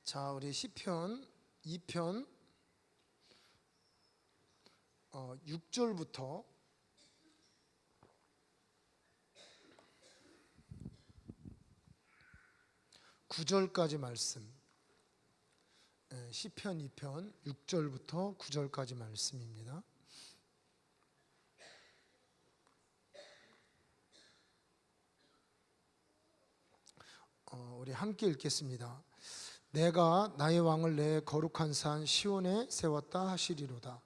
자, 우리 시편 2편 6절부터 9절까지 말씀. 시편 2편 6절부터 9절까지 말씀입니다. 우리 함께 읽겠습니다. 내가 나의 왕을 내 거룩한 산 시온에 세웠다 하시리로다.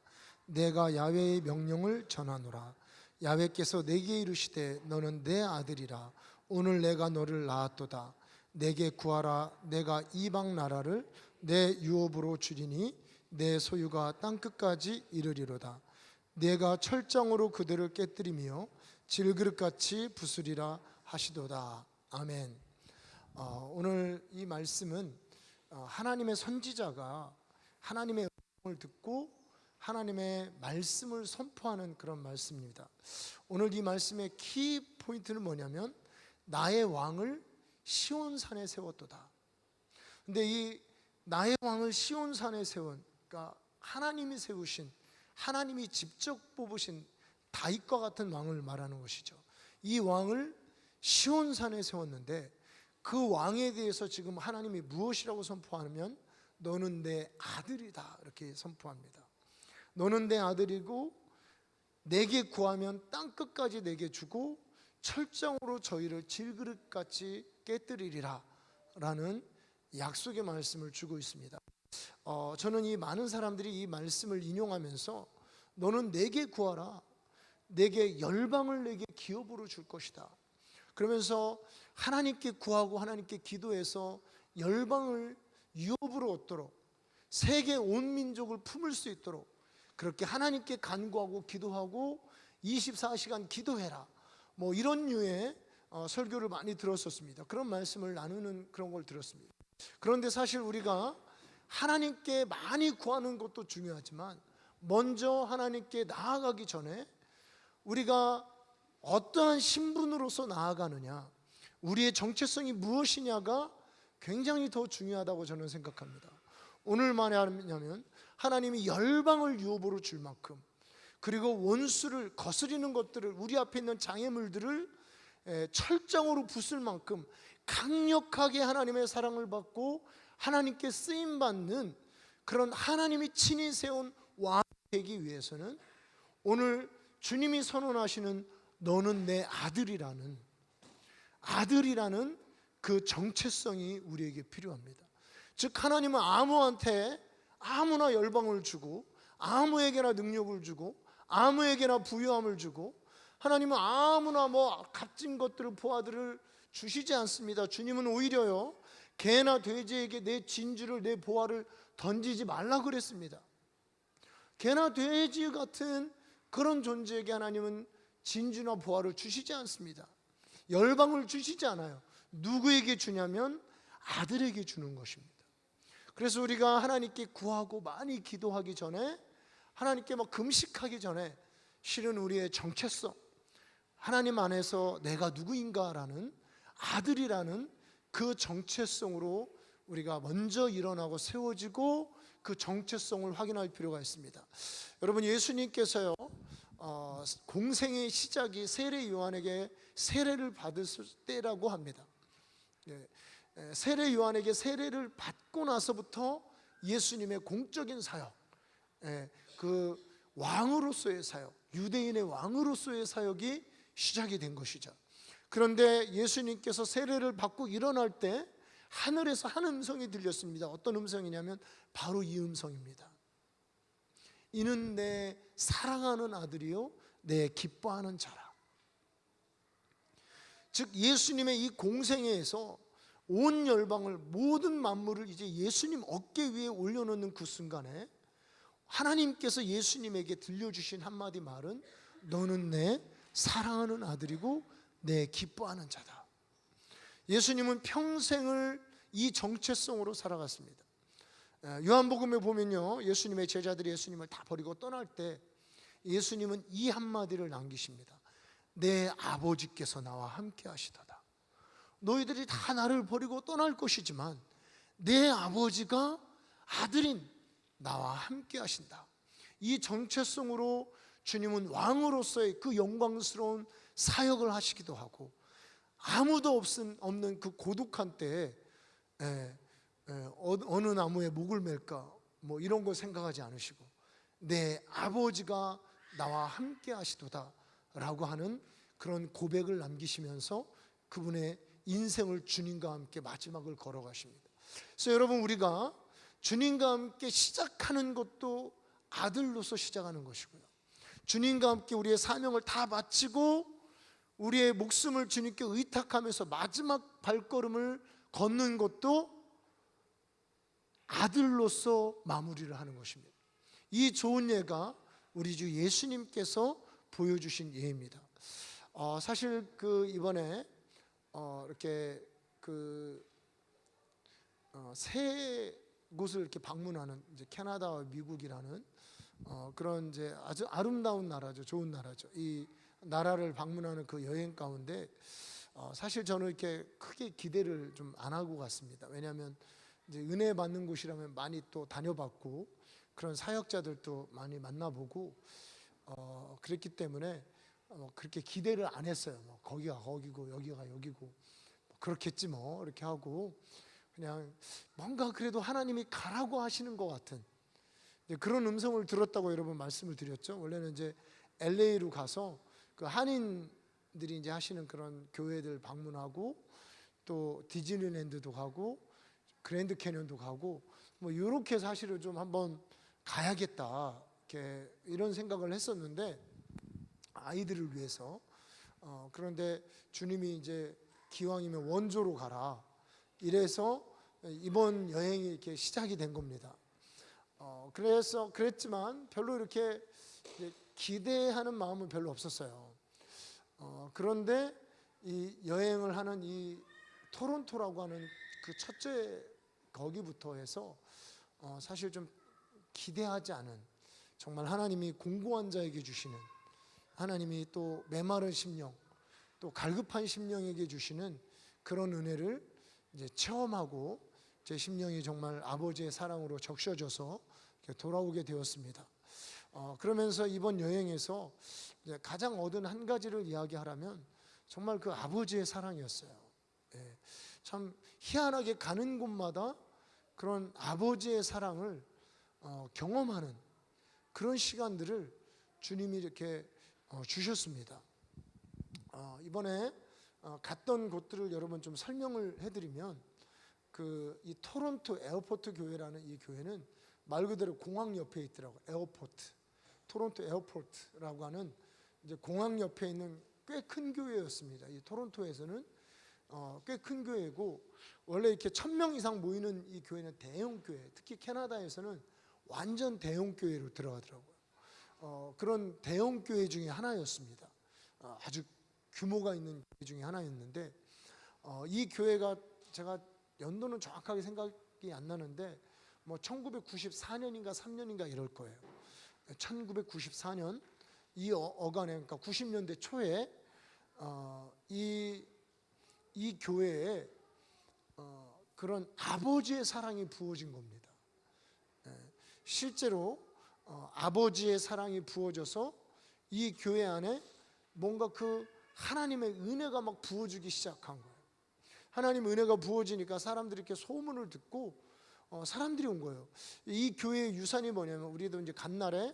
내가 야훼의 명령을 전하노라. 야훼께서 내게 이르시되 너는 내 아들이라. 오늘 내가 너를 낳았도다. 내게 구하라. 내가 이방 나라를 내 유업으로 주리니 내 소유가 땅끝까지 이르리로다. 내가 철장으로 그들을 깨뜨리며 질그릇같이 부수리라 하시도다. 아멘. 오늘 이 말씀은 하나님의 선지자가 하나님의 음성을 듣고 하나님의 말씀을 선포하는 그런 말씀입니다. 오늘 이 말씀의 키 포인트는 뭐냐면 나의 왕을 시온산에 세웠도다. 근데 이 나의 왕을 시온산에 세운, 그러니까 하나님이 세우신, 하나님이 직접 뽑으신 다윗과 같은 왕을 말하는 것이죠. 이 왕을 시온산에 세웠는데 그 왕에 대해서 지금 하나님이 무엇이라고 선포하면 너는 내 아들이다 이렇게 선포합니다. 너는 내 아들이고 내게 구하면 땅끝까지 내게 주고 철장으로 저희를 질그릇같이 깨뜨리리라 라는 약속의 말씀을 주고 있습니다. 저는 이 많은 사람들이 이 말씀을 인용하면서 너는 내게 구하라, 내게 열방을 내게 기업으로 줄 것이다 그러면서 하나님께 구하고 하나님께 기도해서 열방을 유업으로 얻도록 세계 온 민족을 품을 수 있도록 그렇게 하나님께 간구하고 기도하고 24시간 기도해라 뭐 이런 류의 설교를 많이 들었었습니다. 그런 말씀을 나누는 그런 걸 들었습니다. 그런데 사실 우리가 하나님께 많이 구하는 것도 중요하지만 먼저 하나님께 나아가기 전에 우리가 어떠한 신분으로서 나아가느냐, 우리의 정체성이 무엇이냐가 굉장히 더 중요하다고 저는 생각합니다. 오늘 말하냐면 하나님이 열방을 유업으로 줄 만큼, 그리고 원수를 거스리는 것들을, 우리 앞에 있는 장애물들을 철장으로 부술 만큼 강력하게 하나님의 사랑을 받고 하나님께 쓰임받는 그런 하나님이 친히 세운 왕이 되기 위해서는 오늘 주님이 선언하시는 너는 내 아들이라는 그 정체성이 우리에게 필요합니다. 즉 하나님은 아무한테 아무나 열방을 주고 아무에게나 능력을 주고 아무에게나 부유함을 주고 하나님은 아무나 뭐 값진 것들을 보아들을 주시지 않습니다. 주님은 오히려요 개나 돼지에게 내 진주를 내 보화를 던지지 말라 그랬습니다. 개나 돼지 같은 그런 존재에게 하나님은 진주나 보화를 주시지 않습니다. 열방을 주시지 않아요. 누구에게 주냐면 아들에게 주는 것입니다. 그래서 우리가 하나님께 구하고 많이 기도하기 전에, 하나님께 막 금식하기 전에 실은 우리의 정체성, 하나님 안에서 내가 누구인가라는 아들이라는 그 정체성으로 우리가 먼저 일어나고 세워지고 그 정체성을 확인할 필요가 있습니다. 여러분, 예수님께서요 공생의 시작이 세례 요한에게 세례를 받았을 때라고 합니다. 세례 요한에게 세례를 받고 나서부터 예수님의 공적인 사역, 그 왕으로서의 사역, 유대인의 왕으로서의 사역이 시작이 된 것이죠. 그런데 예수님께서 세례를 받고 일어날 때 하늘에서 한 음성이 들렸습니다. 어떤 음성이냐면 바로 이 음성입니다. 이는 내 사랑하는 아들이요 내 기뻐하는 자라. 즉 예수님의 이 공생애에서 온 열방을, 모든 만물을 이제 예수님 어깨 위에 올려놓는 그 순간에 하나님께서 예수님에게 들려주신 한마디 말은 너는 내 사랑하는 아들이고 내 기뻐하는 자다. 예수님은 평생을 이 정체성으로 살아갔습니다. 요한복음에 보면요 예수님의 제자들이 예수님을 다 버리고 떠날 때 예수님은 이 한마디를 남기십니다. 내 아버지께서 나와 함께 하시도다. 너희들이 다 나를 버리고 떠날 것이지만 내 아버지가 아들인 나와 함께 하신다. 이 정체성으로 주님은 왕으로서의 그 영광스러운 사역을 하시기도 하고, 아무도 없는 그 고독한 때에 어느 나무에 목을 맬까 뭐 이런 거 생각하지 않으시고, 내 아버지가 나와 함께 하시도다 라고 하는 그런 고백을 남기시면서 그분의 인생을 주님과 함께 마지막을 걸어가십니다. 그래서 여러분, 우리가 주님과 함께 시작하는 것도 아들로서 시작하는 것이고요, 주님과 함께 우리의 사명을 다 마치고 우리의 목숨을 주님께 의탁하면서 마지막 발걸음을 걷는 것도 아들로서 마무리를 하는 것입니다. 이 좋은 예가 우리 주 예수님께서 보여주신 예입니다. 사실 이번에 이렇게 세 곳을 이렇게 방문하는, 이제 캐나다와 미국이라는 그런 이제 아주 아름다운 나라죠, 좋은 나라죠. 이 나라를 방문하는 그 여행 가운데 사실 저는 이렇게 크게 기대를 좀 안 하고 갔습니다. 왜냐하면 이제 은혜 받는 곳이라면 많이 또 다녀봤고 그런 사역자들도 많이 만나보고 그랬기 때문에 그렇게 기대를 안 했어요. 뭐 거기가 거기고 여기가 여기고 뭐 그렇겠지 뭐 이렇게 하고, 그냥 뭔가 그래도 하나님이 가라고 하시는 것 같은 그런 음성을 들었다고 여러분 말씀을 드렸죠. 원래는 이제 LA로 가서 그 한인들이 이제 하시는 그런 교회들 방문하고, 또 디즈니랜드도 가고 그랜드 캐년도 가고 뭐 이렇게 사실은 좀 한번 가야겠다 이렇게 이런 생각을 했었는데, 아이들을 위해서. 그런데 주님이 이제 기왕이면 원조로 가라 이래서 이번 여행이 이렇게 시작이 된 겁니다. 그래서 그랬지만 별로 이렇게 기대하는 마음은 별로 없었어요. 그런데 이 여행을 하는 이 토론토라고 하는 그 첫째 거기부터 해서 사실 좀 기대하지 않은, 정말 하나님이 공고한 자에게 주시는, 하나님이 또 메마른 심령, 또 갈급한 심령에게 주시는 그런 은혜를 이제 체험하고 제 심령이 정말 아버지의 사랑으로 적셔져서 돌아오게 되었습니다. 그러면서 이번 여행에서 이제 가장 얻은 한 가지를 이야기하라면 정말 그 아버지의 사랑이었어요. 참 희한하게 가는 곳마다 그런 아버지의 사랑을 경험하는 그런 시간들을 주님이 이렇게 주셨습니다. 이번에 갔던 곳들을 여러분 좀 설명을 해드리면, 이 토론토 에어포트 교회라는 이 교회는 말 그대로 공항 옆에 있더라고요. 에어포트, 토론토 에어포트라고 하는 이제 공항 옆에 있는 꽤 큰 교회였습니다. 이 토론토에서는 꽤 큰 교회고, 원래 이렇게 1,000명 이상 모이는 이 교회는 대형 교회, 특히 캐나다에서는 완전 대형 교회로 들어가더라고요. 그런 대형 교회 중에 하나였습니다. 아주 규모가 있는 교회 중에 하나였는데, 이 교회가 제가 연도는 정확하게 생각이 안 나는데 뭐 1994년인가 3년인가 이럴 거예요. 1994년 이 어간에, 그러니까 90년대 초에 이 교회에 그런 아버지의 사랑이 부어진 겁니다. 실제로 아버지의 사랑이 부어져서 이 교회 안에 뭔가 그 하나님의 은혜가 막 부어지기 시작한 거예요. 하나님 은혜가 부어지니까 사람들이 이렇게 소문을 듣고 사람들이 온 거예요. 이 교회의 유산이 뭐냐면, 우리도 이제 간 날에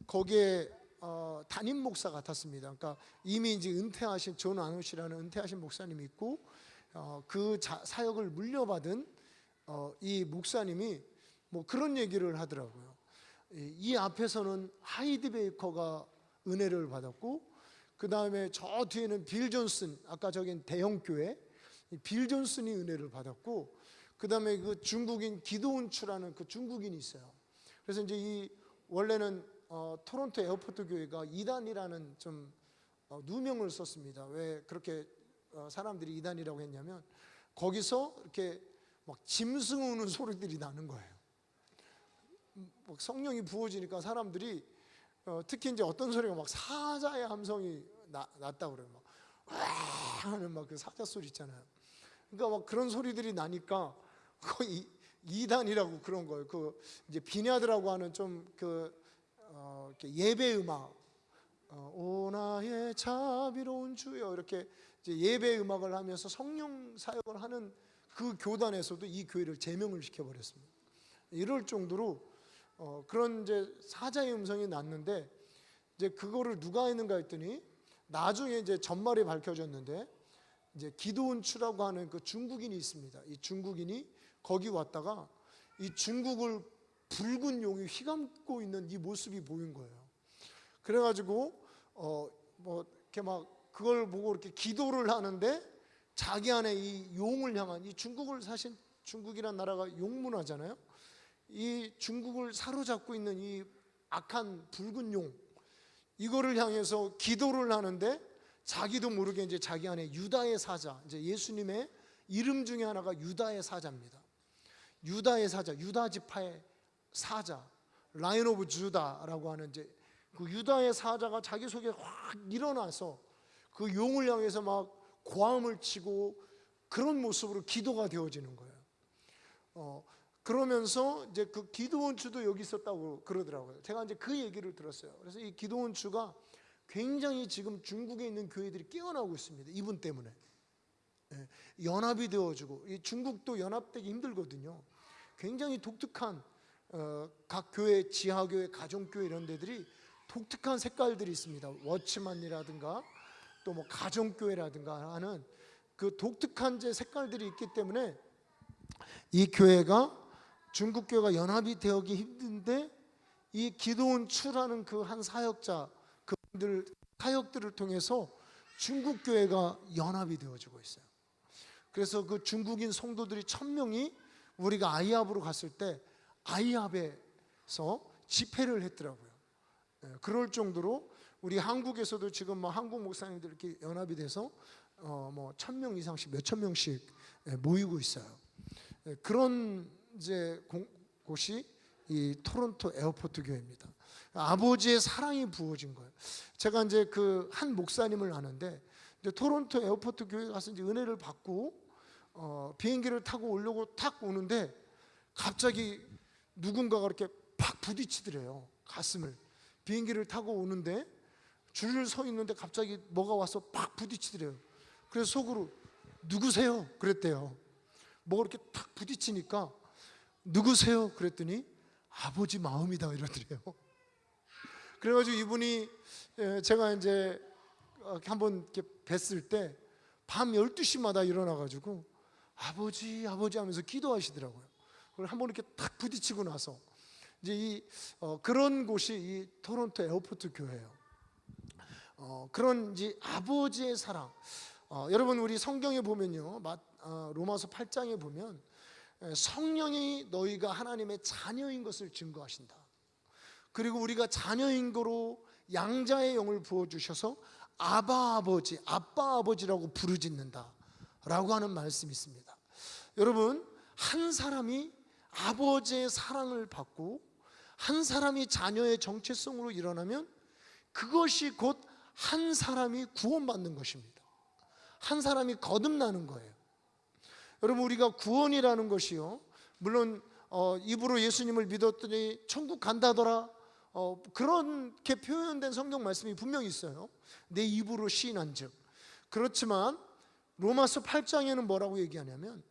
거기에 담임 목사 같았습니다. 그러니까 이미 이제 은퇴하신 존 아노시라는 은퇴하신 목사님이 있고, 그 사역을 물려받은 이 목사님이 뭐 그런 얘기를 하더라고요. 이 앞에서는 하이디 베이커가 은혜를 받았고, 그 다음에 저 뒤에는 빌 존슨, 아까 저긴 대형 교회 빌 존슨이 은혜를 받았고, 그 다음에 그 중국인 기도운 추라는 그 중국인이 있어요. 그래서 이제 이 원래는 토론토 에어포트 교회가 이단이라는 좀 누명을 썼습니다. 왜 그렇게 사람들이 이단이라고 했냐면, 거기서 이렇게 막 짐승 우는 소리들이 나는 거예요. 막 성령이 부어지니까 사람들이 특히 이제 어떤 소리가 막 사자의 함성이 났다고 그래요. 막 와 하는 막 그 사자 소리 있잖아요. 그러니까 막 그런 소리들이 나니까 거의 2단이라고 그런 거예요. 그 이제 비냐드라고 하는 좀 이렇게 예배 음악, 오 나의 자비로운 주여, 이렇게 이제 예배 음악을 하면서 성령 사역을 하는 그 교단에서도 이 교회를 제명을 시켜버렸습니다. 이럴 정도로 그런 이제 사자의 음성이 났는데, 이제 그거를 누가 했는가 했더니 나중에 이제 전말에 밝혀졌는데, 이제 기도원추라고 하는 그 중국인이 있습니다. 이 중국인이 거기 왔다가 이 중국을 붉은 용이 휘감고 있는 이 모습이 보인 거예요. 그래가지고 뭐 이렇게 막 그걸 보고 이렇게 기도를 하는데, 자기 안에 이 용을 향한, 이 중국을, 사실 중국이란 나라가 용문화잖아요. 이 중국을 사로잡고 있는 이 악한 붉은 용, 이거를 향해서 기도를 하는데, 자기도 모르게 이제 자기 안에 유다의 사자, 이제 예수님의 이름 중에 하나가 유다의 사자입니다. 유다의 사자, 유다 지파의 사자, 라이언 오브 주다라고 하는 이제 그 유다의 사자가 자기 속에 확 일어나서 그 용을 향해서 막 고함을 치고 그런 모습으로 기도가 되어지는 거예요. 그러면서 이제 그 기도원추도 여기 있었다고 그러더라고요. 제가 이제 그 얘기를 들었어요. 그래서 이 기도원추가 굉장히 지금 중국에 있는 교회들이 깨어나고 있습니다. 이분 때문에. 연합이 되어지고, 이 중국도 연합되기 힘들거든요. 굉장히 독특한 각 교회, 지하교회, 가정교회 이런 데들이 독특한 색깔들이 있습니다. 워치만이라든가 또 뭐 가정교회라든가 하는 그 독특한 제 색깔들이 있기 때문에 이 교회가, 중국 교회가 연합이 되기 힘든데, 이 기도원추라는 그 한 사역자, 그분들 사역들을 통해서 중국 교회가 연합이 되어지고 있어요. 그래서 그 중국인 성도들이 1000명이 우리가 아이합으로 갔을 때 아이합에서 집회를 했더라고요. 그럴 정도로 우리 한국에서도 지금 뭐 한국 목사님들 이렇게 연합이 돼서 뭐 1000명 이상씩, 몇천 명씩 모이고 있어요. 그런 이제 곳이 이 토론토 에어포트 교회입니다. 아버지의 사랑이 부어진 거예요. 제가 이제 그 한 목사님을 아는데, 이제 토론토 에어포트 교회 가서 이제 은혜를 받고 비행기를 타고 오려고 탁 오는데, 갑자기 누군가가 이렇게 팍 부딪히더래요, 가슴을. 비행기를 타고 오는데 줄을 서 있는데 갑자기 뭐가 와서 팍 부딪히더래요. 그래서 속으로 누구세요? 그랬대요. 뭐가 이렇게 탁 부딪히니까 누구세요? 그랬더니 아버지 마음이다 이러더래요. 그래가지고 이분이, 제가 이제 한번 이렇게 뵀을 때 밤 12시마다 일어나가지고 아버지 아버지 하면서 기도하시더라고요. 그걸 한번 이렇게 탁 부딪히고 나서 이제 그런 곳이 이 토론토 에어포트 교회예요. 그런 이제 아버지의 사랑. 여러분, 우리 성경에 보면요, 로마서 8장에 보면 성령이 너희가 하나님의 자녀인 것을 증거하신다. 그리고 우리가 자녀인 거로 양자의 영을 부어주셔서 아바 아버지, 아빠 아버지라고 부르짖는다 라고 하는 말씀이 있습니다. 여러분, 한 사람이 아버지의 사랑을 받고 한 사람이 자녀의 정체성으로 일어나면 그것이 곧 한 사람이 구원받는 것입니다. 한 사람이 거듭나는 거예요. 여러분, 우리가 구원이라는 것이요, 물론 입으로 예수님을 믿었더니 천국 간다더라, 그렇게 표현된 성경 말씀이 분명히 있어요. 내 입으로 시인한즉. 그렇지만 로마서 8장에는 뭐라고 얘기하냐면,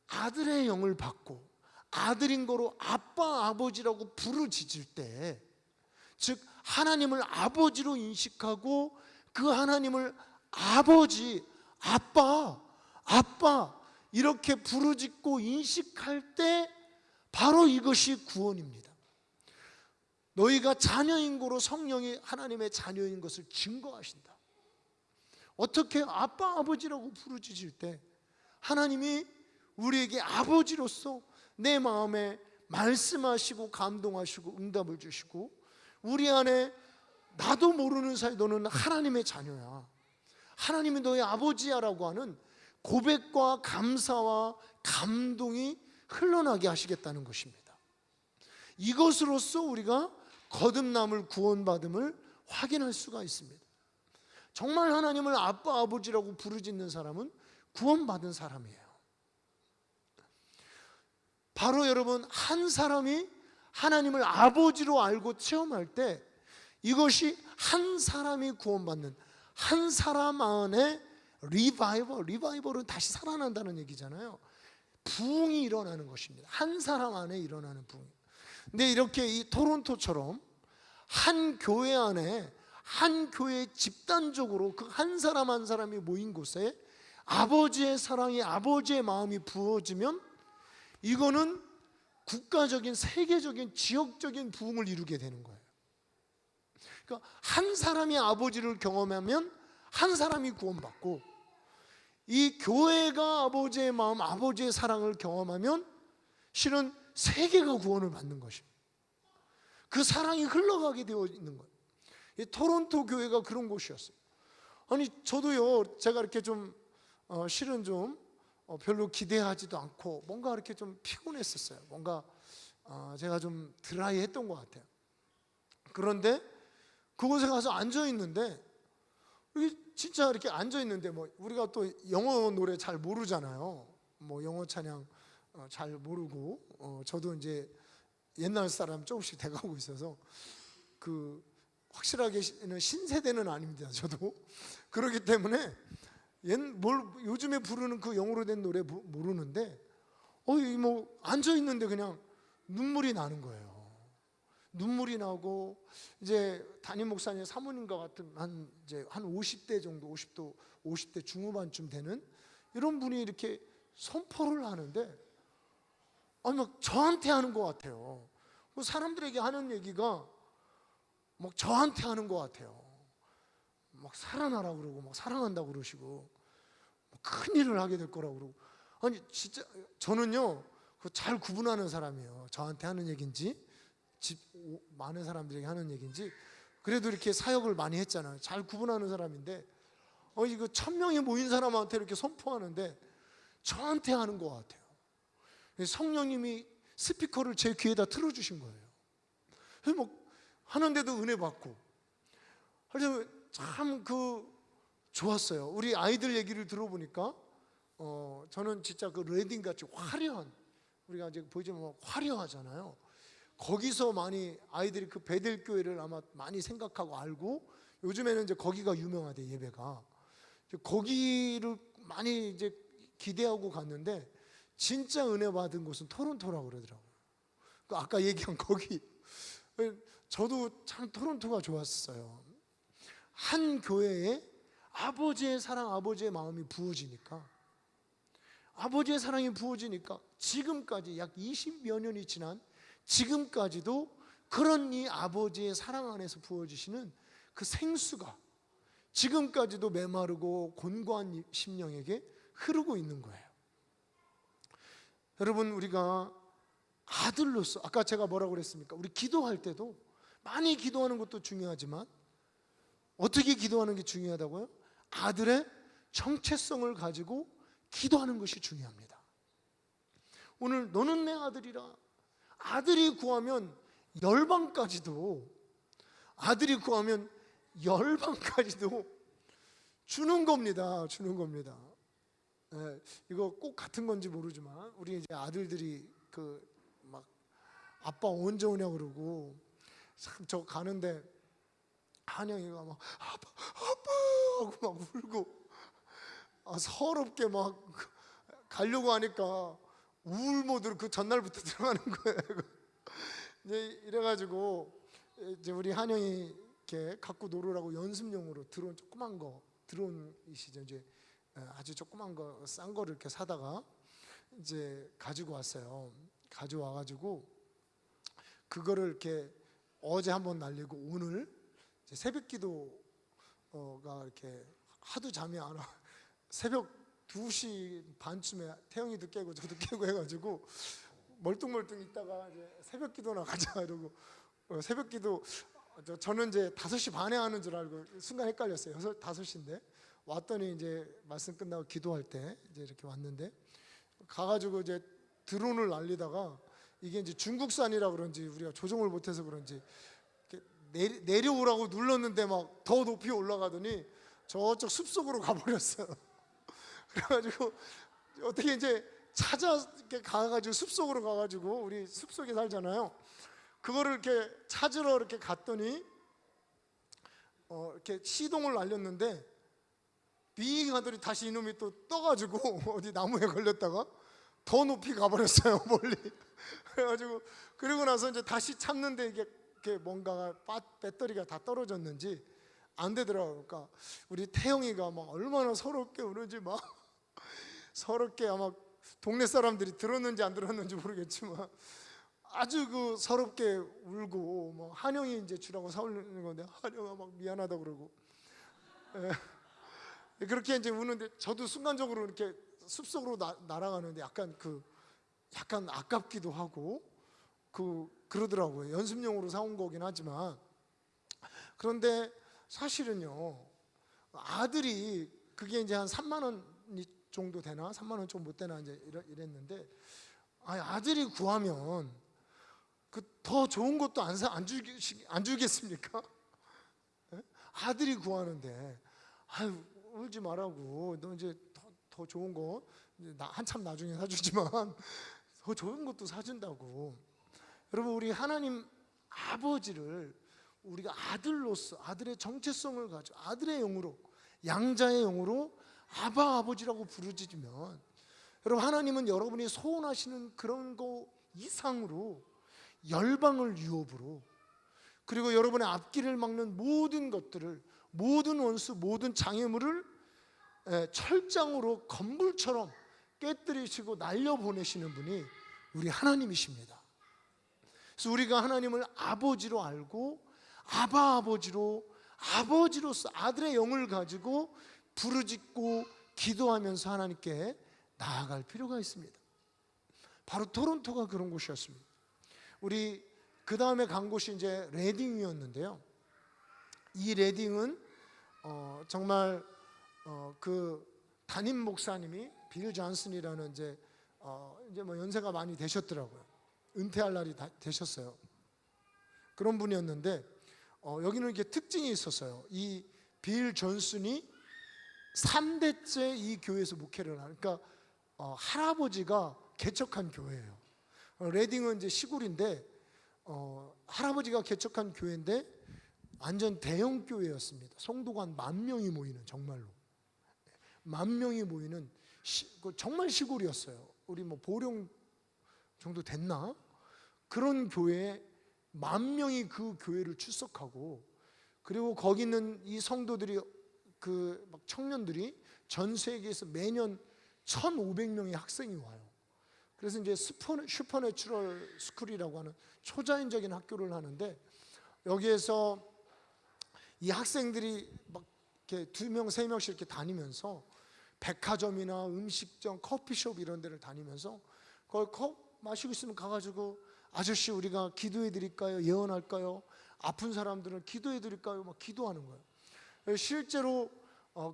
아들의 영을 받고 아들인 거로 아빠 아버지라고 부르짖을 때, 즉 하나님을 아버지로 인식하고 그 하나님을 아버지, 아빠 이렇게 부르짖고 인식할 때 바로 이것이 구원입니다. 너희가 자녀인 거로 성령이 하나님의 자녀인 것을 증거하신다. 어떻게? 아빠 아버지라고 부르짖을 때 하나님이 우리에게 아버지로서 내 마음에 말씀하시고 감동하시고 응답을 주시고, 우리 안에 나도 모르는 사이 너는 하나님의 자녀야, 하나님이 너의 아버지야 라고 하는 고백과 감사와 감동이 흘러나게 하시겠다는 것입니다. 이것으로써 우리가 거듭남을, 구원받음을 확인할 수가 있습니다. 정말 하나님을 아빠 아버지라고 부르짖는 사람은 구원받은 사람이에요. 바로 여러분, 한 사람이 하나님을 아버지로 알고 체험할 때 이것이 한 사람이 구원받는, 한 사람 안에 리바이벌은 다시 살아난다는 얘기잖아요. 부흥이 일어나는 것입니다. 한 사람 안에 일어나는 부흥. 근데 이렇게 이 토론토처럼 한 교회 안에, 한 교회 집단적으로 그 한 사람 한 사람이 모인 곳에 아버지의 사랑이, 아버지의 마음이 부어지면 이거는 국가적인, 세계적인, 지역적인 부흥을 이루게 되는 거예요. 그러니까 한 사람이 아버지를 경험하면 한 사람이 구원받고, 이 교회가 아버지의 마음, 아버지의 사랑을 경험하면 실은 세계가 구원을 받는 것입니다. 그 사랑이 흘러가게 되어 있는 거예요. 이 토론토 교회가 그런 곳이었어요. 아니 저도요, 제가 이렇게 좀 실은 좀 별로 기대하지도 않고 뭔가 이렇게 좀 피곤했었어요. 뭔가 제가 좀 드라이했던 것 같아요. 그런데 그곳에 가서 앉아 있는데, 이게 진짜 이렇게 앉아 있는데, 뭐 우리가 또 영어 노래 잘 모르잖아요. 뭐 영어 찬양 잘 모르고, 저도 이제 옛날 사람 조금씩 돼가고 있어서 그 확실하게는 신세대는 아닙니다. 저도 그렇기 때문에 요즘에 부르는 그 영어로 된 노래 모르는데, 뭐 앉아 있는데 그냥 눈물이 나는 거예요. 눈물이 나고, 이제 담임 목사님 사모님과 같은 한 50대 정도, 50대 중후반쯤 되는 이런 분이 이렇게 선포를 하는데, 막 저한테 하는 것 같아요. 사람들에게 하는 얘기가 막 저한테 하는 것 같아요. 막 살아나라 그러고, 막 사랑한다고 그러시고, 큰 일을 하게 될 거라고 그러고. 아니 진짜 저는요, 잘 구분하는 사람이에요. 저한테 하는 얘기인지, 많은 사람들에게 하는 얘기인지. 그래도 이렇게 사역을 많이 했잖아요. 잘 구분하는 사람인데, 이거 1000명이 모인 사람한테 이렇게 선포하는데 저한테 하는 것 같아요. 성령님이 스피커를 제 귀에다 틀어주신 거예요. 그래서 뭐 하는데도 은혜 받고, 그래서 참 좋았어요. 우리 아이들 얘기를 들어보니까 저는 진짜 그 레딩 같이 화려한, 우리가 이제 보이지만 화려하잖아요. 거기서 많이 아이들이 그 베델 교회를 아마 많이 생각하고 알고, 요즘에는 이제 거기가 유명하대, 예배가. 거기를 많이 이제 기대하고 갔는데 진짜 은혜 받은 곳은 토론토라고 그러더라고요. 아까 얘기한 거기. 저도 참 토론토가 좋았어요. 한 교회에 아버지의 사랑, 아버지의 마음이 부어지니까, 아버지의 사랑이 부어지니까 지금까지 약 20여 년이 지난 지금까지도 그런 이 아버지의 사랑 안에서 부어지시는 그 생수가 지금까지도 메마르고 곤고한 심령에게 흐르고 있는 거예요. 여러분, 우리가 아들로서, 아까 제가 뭐라고 그랬습니까? 우리 기도할 때도 많이 기도하는 것도 중요하지만 어떻게 기도하는 게 중요하다고요? 아들의 정체성을 가지고 기도하는 것이 중요합니다. 오늘 너는 내 아들이라. 아들이 구하면 열방까지도, 아들이 구하면 열방까지도 주는 겁니다. 주는 겁니다. 이거 꼭 같은 건지 모르지만 우리 이제 아들들이 막 아빠 언제 오냐 그러고, 참 저 가는데 한영이가 막 아빠 하고 막 울고, 서럽게 막 가려고 하니까 우울 모드로 그 전날부터 들어가는 거예요. 이제 이래가지고 이제 우리 한영이 이렇게 갖고 놀으라고 연습용으로 드론 조그만 거, 드론이시죠, 이제 아주 조그만 거, 싼 거를 이렇게 사다가 이제 가지고 왔어요. 가져와가지고 그거를 이렇게 어제 한번 날리고 오늘 이제 새벽 기도가 이렇게 하도 잠이 안 와. 새벽 2시 반쯤에 태영이도 깨고 저도 깨고 해가지고 멀뚱멀뚱 있다가 이제 새벽 기도 나가자 이러고, 새벽 기도 저는 이제 5시 반에 하는 줄 알고 순간 헷갈렸어요. 5시인데 왔더니 이제 말씀 끝나고 기도할 때 이제 이렇게 왔는데, 가가지고 이제 드론을 날리다가 이게 이제 중국산이라 그런지 우리가 조종을 못해서 그런지 내려오라고 눌렀는데 막 더 높이 올라가더니 저쪽 숲속으로 가버렸어요. 그래가지고 어떻게 이제 찾아 이렇게 가가지고 숲속으로 가가지고 우리 숲속에 살잖아요. 그거를 이렇게 찾으러 이렇게 갔더니 이렇게 시동을 날렸는데 빙 하더니 다시 이놈이 또 떠가지고 어디 나무에 걸렸다가 더 높이 가버렸어요, 멀리. 그래가지고 그리고 나서 이제 다시 찾는데 이게 뭔가가 배터리가 다 떨어졌는지 안 되더라고요. 그러니까 우리 태영이가 막 얼마나 서럽게 우는지 막 서럽게 아마 동네 사람들이 들었는지 안 들었는지 모르겠지만 아주 그 서럽게 울고 뭐 한영이 이제 주라고 사오는 건데 한영아 막 미안하다 그러고 그렇게 이제 우는데 저도 순간적으로 이렇게 숲속으로 날아가는데 약간 아깝기도 하고 그러더라고요. 연습용으로 사온 거긴 하지만 그런데 사실은요 아들이 그게 이제 한 3만 원 정도 되나 3만 원 좀 못 되나 이제 이랬는데 아들이 구하면 그 더 좋은 것도 안 주겠습니까? 아들이 구하는데 아유 울지 말라고 너 이제 더 좋은 거 한참 나중에 사주지만 더 좋은 것도 사준다고. 여러분 우리 하나님 아버지를 우리가 아들로서 아들의 정체성을 가지고 아들의 영으로 양자의 영으로 아바 아버지라고 부르짖으면 여러분 하나님은 여러분이 소원하시는 그런 거 이상으로 열방을 유업으로 그리고 여러분의 앞길을 막는 모든 것들을 모든 원수 모든 장애물을 철장으로 건물처럼 깨뜨리시고 날려보내시는 분이 우리 하나님이십니다. 그래서 우리가 하나님을 아버지로 알고 아바 아버지로서 아들의 영을 가지고 부르짖고 기도하면서 하나님께 나아갈 필요가 있습니다. 바로 토론토가 그런 곳이었습니다. 우리 그 다음에 간 곳이 이제 레딩이었는데요. 이 레딩은 정말 그 담임 목사님이 빌 존슨이라는 이제 뭐 연세가 많이 되셨더라고요. 은퇴할 날이 되셨어요. 그런 분이었는데 여기는 이게 특징이 있었어요. 이 빌 존슨이 3대째 이 교회에서 목회를 하는, 그러니까 할아버지가 개척한 교회예요. 레딩은 이제 시골인데 할아버지가 개척한 교회인데 완전 대형 교회였습니다. 성도가 한 10,000명이 모이는, 정말로 10,000명이 모이는 정말 시골이었어요. 우리 뭐 보령 정도 됐나? 그런 교회에 10,000명이 그 교회를 출석하고, 그리고 거기 있는 이 성도들이 그 막 청년들이 전 세계에서 매년 1,500명의 학생이 와요. 그래서 이제 슈퍼내추럴 스쿨이라고 하는 초자연적인 학교를 하는데, 여기에서 이 학생들이 막 이렇게 2명, 3명씩 이렇게 다니면서 백화점이나 음식점, 커피숍 이런 데를 다니면서 거기 컵 마시고 있으면 가가지고 아저씨 우리가 기도해 드릴까요? 예언할까요? 아픈 사람들은 기도해 드릴까요? 막 기도하는 거예요. 실제로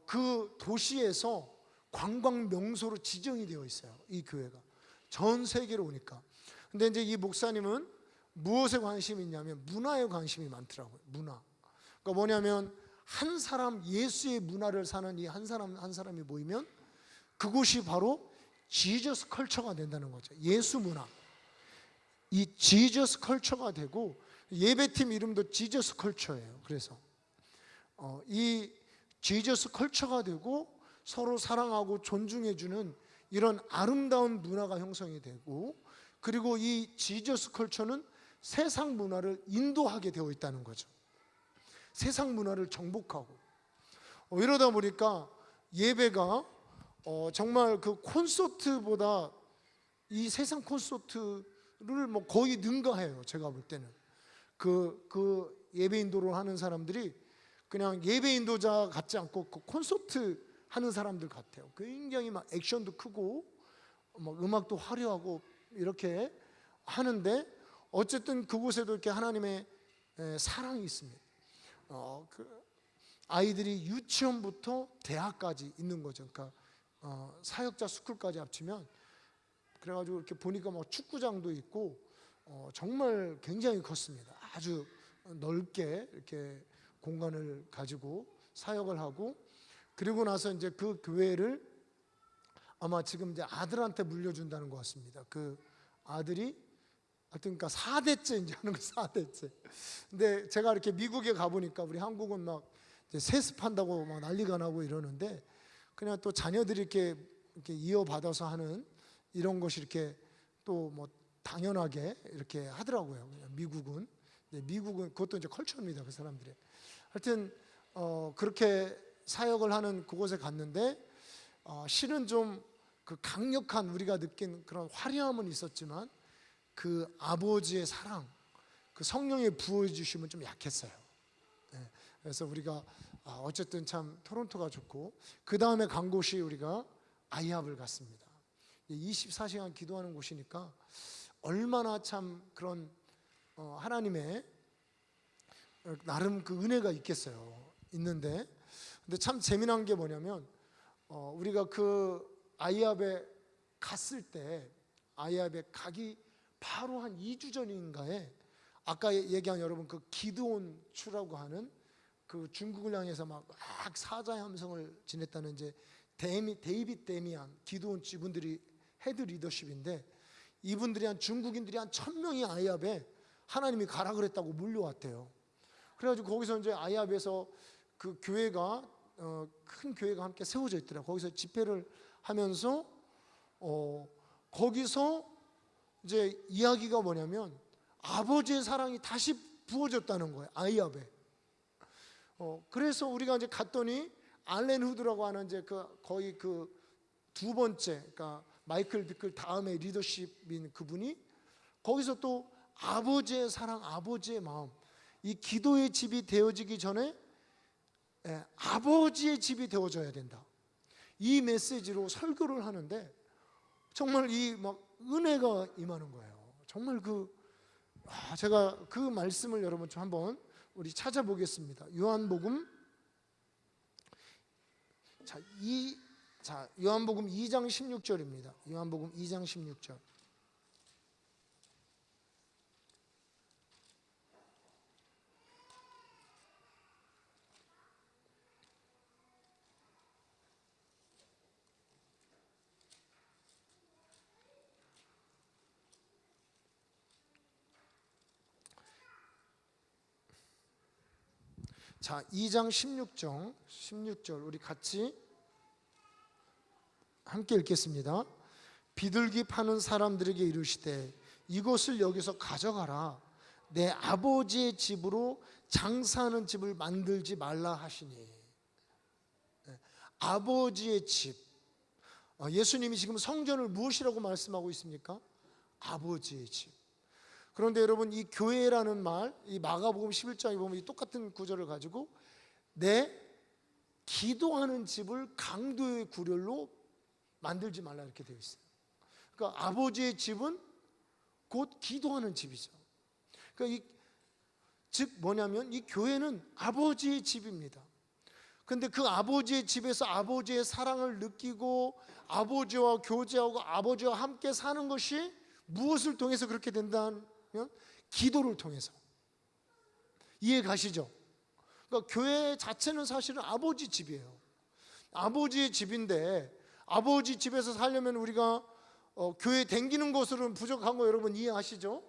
그 도시에서 관광 명소로 지정이 되어 있어요. 이 교회가 전 세계로 오니까. 근데 이제 이 목사님은 무엇에 관심이 있냐면 문화에 관심이 많더라고요. 문화. 그러니까 뭐냐면 한 사람, 예수의 문화를 사는 이 한 사람이 모이면 그곳이 바로 지저스 컬처가 된다는 거죠. 예수 문화. 이 지저스 컬처가 되고, 예배팀 이름도 지저스 컬처예요. 그래서 이 지저스 컬처가 되고 서로 사랑하고 존중해주는 이런 아름다운 문화가 형성이 되고, 그리고 이 지저스 컬처는 세상 문화를 인도하게 되어 있다는 거죠. 세상 문화를 정복하고 이러다 보니까 예배가 정말 그 콘서트보다 이 세상 콘서트를 뭐 거의 능가해요. 제가 볼 때는 그 예배 인도를 하는 사람들이 그냥 예배 인도자 같지 않고 그 콘서트 하는 사람들 같아요. 굉장히 막 액션도 크고 막 음악도 화려하고 이렇게 하는데, 어쨌든 그곳에도 이렇게 하나님의 사랑이 있습니다. 그 아이들이 유치원부터 대학까지 있는 거죠. 그러니까 사역자 스쿨까지 합치면, 그래가지고 이렇게 보니까 막 축구장도 있고 정말 굉장히 컸습니다. 아주 넓게 이렇게 공간을 가지고 사역을 하고, 그리고 나서 이제 그 교회를 아마 지금 이제 아들한테 물려준다는 것 같습니다. 그 아들이 하여튼 그러니까 4대째 이제 하는 거 4대째. 근데 제가 이렇게 미국에 가보니까 우리 한국은 막 이제 세습한다고 막 난리가 나고 이러는데 그냥 또 자녀들이 이렇게 이어받아서 하는 이런 것이 이렇게 또 뭐 당연하게 이렇게 하더라고요. 미국은. 미국은 그것도 이제 컬처입니다. 그 사람들의. 하여튼 그렇게 사역을 하는 그곳에 갔는데 실은 좀 그 강력한 우리가 느낀 그런 화려함은 있었지만 그 아버지의 사랑, 그 성령의 부어주심은 좀 약했어요. 네. 그래서 우리가 어쨌든 참 토론토가 좋고 그 다음에 간 곳이 우리가 아이합을 갔습니다. 24시간 기도하는 곳이니까 얼마나 참 그런 하나님의 나름 그 은혜가 있는데 근데 참 재미난 게 뭐냐면 우리가 그 아이합에 갔을 때 아이합에 가기 바로 한 2주 전인가에 아까 얘기한 여러분 그 기드온 추라고 하는 그 중국을 향해서 막 사자의 함성을 지냈다는 이제 데이빗 데미안 기드온 이분들이 헤드 리더십인데 이분들이 중국인들이 한 1000명이 아이합에 하나님이 가라 그랬다고 몰려왔대요. 그래가지고 거기서 이제 아이합에서 그 교회가 큰 교회가 함께 세워져 있더라고요. 거기서 집회를 하면서 거기서 이제 이야기가 뭐냐면 아버지의 사랑이 다시 부어졌다는 거예요. 아이합에. 그래서 우리가 이제 갔더니 알렌 후드라고 하는 이제 거의 그 두 번째, 그러니까 마이클 비클 다음에 리더십인 그분이 거기서 또 아버지의 사랑, 아버지의 마음, 이 기도의 집이 되어지기 전에 아버지의 집이 되어져야 된다. 이 메시지로 설교를 하는데 정말 이 막 은혜가 임하는 거예요. 정말 제가 그 말씀을 여러분 좀 한번 우리 찾아보겠습니다. 요한복음 요한복음 2장 16절입니다. 요한복음 2장 16절. 자, 2장 16절 우리 같이 함께 읽겠습니다. 비둘기 파는 사람들에게 이르시되 이것을 여기서 가져가라. 내 아버지의 집으로 장사하는 집을 만들지 말라 하시니. 아버지의 집. 예수님이 지금 성전을 무엇이라고 말씀하고 있습니까? 아버지의 집. 그런데 여러분 이 교회라는 말, 이 마가복음 11장에 보면 이 똑같은 구절을 가지고 내 기도하는 집을 강도의 구렬로 만들지 말라 이렇게 되어 있어요. 그러니까 아버지의 집은 곧 기도하는 집이죠. 그러니까 즉 뭐냐면 이 교회는 아버지의 집입니다. 근데 그 아버지의 집에서 아버지의 사랑을 느끼고 아버지와 교제하고 아버지와 함께 사는 것이 무엇을 통해서 그렇게 된다면 기도를 통해서. 이해 가시죠? 그러니까 교회 자체는 사실은 아버지 집이에요. 아버지의 집인데 아버지 집에서 살려면 우리가 교회 댕기는 것으로는 부족한 거 여러분 이해하시죠?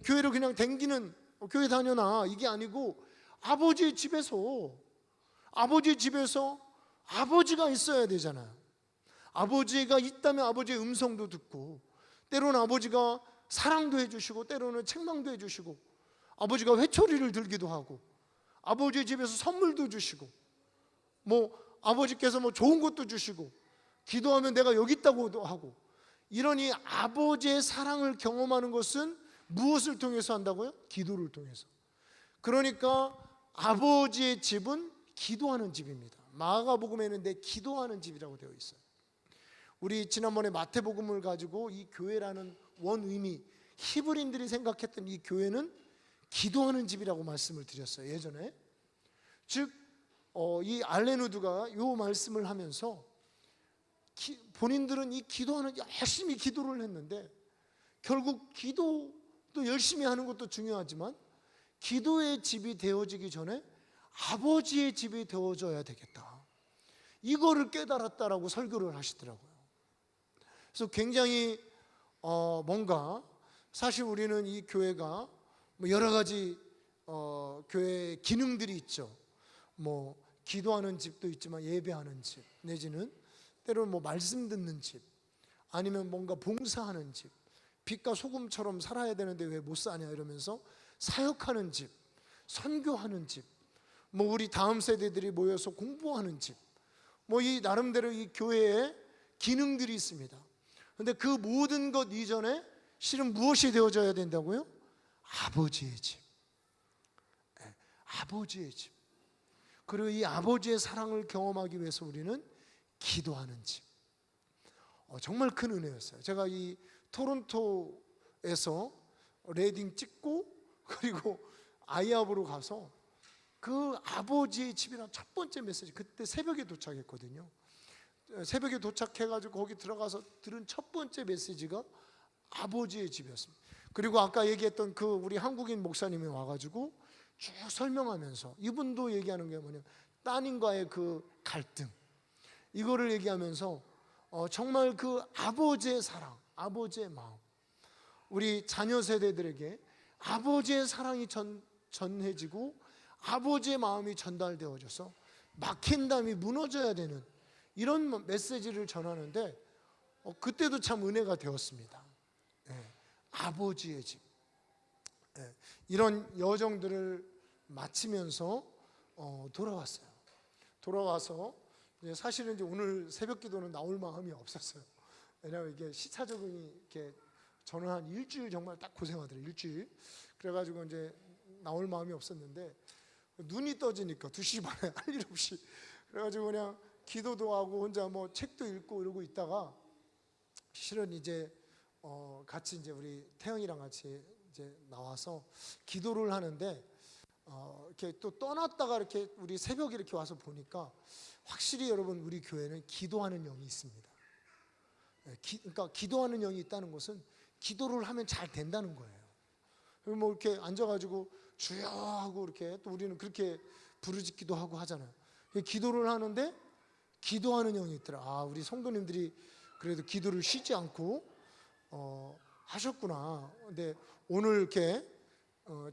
교회를 그냥 댕기는 교회 다녀나 이게 아니고 아버지의 집에서 아버지가 있어야 되잖아요. 아버지가 있다면 아버지의 음성도 듣고 때로는 아버지가 사랑도 해주시고 때로는 책망도 해주시고 아버지가 회초리를 들기도 하고 아버지의 집에서 선물도 주시고 아버지께서 좋은 것도 주시고 기도하면 내가 여기 있다고도 하고 이런 이 아버지의 사랑을 경험하는 것은 무엇을 통해서 한다고요? 기도를 통해서. 그러니까 아버지의 집은 기도하는 집입니다. 마가복음에는 내 기도하는 집이라고 되어 있어요. 우리 지난번에 마태복음을 가지고 이 교회라는 원 의미 히브리인들이 생각했던 이 교회는 기도하는 집이라고 말씀을 드렸어요. 예전에. 즉 이 알렌 우드가 이 말씀을 하면서 본인들은 이 기도하는 열심히 기도를 했는데 결국 기도도 열심히 하는 것도 중요하지만 기도의 집이 되어지기 전에 아버지의 집이 되어져야 되겠다. 이거를 깨달았다라고 설교를 하시더라고요. 그래서 굉장히 뭔가 사실 우리는 이 교회가 뭐 여러 가지 교회 기능들이 있죠. 뭐 기도하는 집도 있지만 예배하는 집, 내지는 때로는 뭐 말씀 듣는 집, 아니면 뭔가 봉사하는 집, 빛과 소금처럼 살아야 되는데 왜 못 사냐 이러면서 사역하는 집, 선교하는 집, 뭐 우리 다음 세대들이 모여서 공부하는 집, 뭐 이 나름대로 이 교회에 기능들이 있습니다. 그런데 그 모든 것 이전에 실은 무엇이 되어져야 된다고요? 아버지의 집. 아버지의 집. 그리고 이 아버지의 사랑을 경험하기 위해서 우리는 기도하는 집. 정말 큰 은혜였어요. 제가 이 토론토에서 레딩 찍고 그리고 아이합으로 가서 그 아버지의 집이라는 첫 번째 메시지, 그때 새벽에 도착했거든요. 새벽에 도착해가지고 거기 들어가서 들은 첫 번째 메시지가 아버지의 집이었습니다. 그리고 아까 얘기했던 그 우리 한국인 목사님이 와가지고 쭉 설명하면서 이분도 얘기하는 게 뭐냐면 따님과의 그 갈등, 이거를 얘기하면서 정말 그 아버지의 사랑, 아버지의 마음, 우리 자녀 세대들에게 아버지의 사랑이 전해지고 아버지의 마음이 전달되어져서 막힌 담이 무너져야 되는 이런 메시지를 전하는데 그때도 참 은혜가 되었습니다. 아버지의 집. 이런 여정들을 마치면서 돌아왔어요. 돌아와서 사실은 이제 오늘 새벽 기도는 나올 마음이 없었어요. 왜냐하면 이게 시차 적응이 이렇게 저는 한 일주일 정말 딱 고생하더라고요. 일주일. 그래가지고 이제 나올 마음이 없었는데 눈이 떠지니까 2시 반에 할 일 없이 그래가지고 그냥 기도도 하고 혼자 뭐 책도 읽고 이러고 있다가 실은 이제 같이 이제 우리 태영이랑 같이 이제 나와서 기도를 하는데 이렇게 또 떠났다가 이렇게 우리 새벽에 이렇게 와서 보니까 확실히 여러분 우리 교회는 기도하는 영이 있습니다. 그러니까 기도하는 영이 있다는 것은 기도를 하면 잘 된다는 거예요. 그리고 뭐 이렇게 앉아가지고 주여 하고 이렇게 또 우리는 그렇게 부르짖기도 하고 하잖아요. 기도를 하는데 기도하는 영이 있더라. 아, 우리 성도님들이 그래도 기도를 쉬지 않고 하셨구나. 근데 오늘 이렇게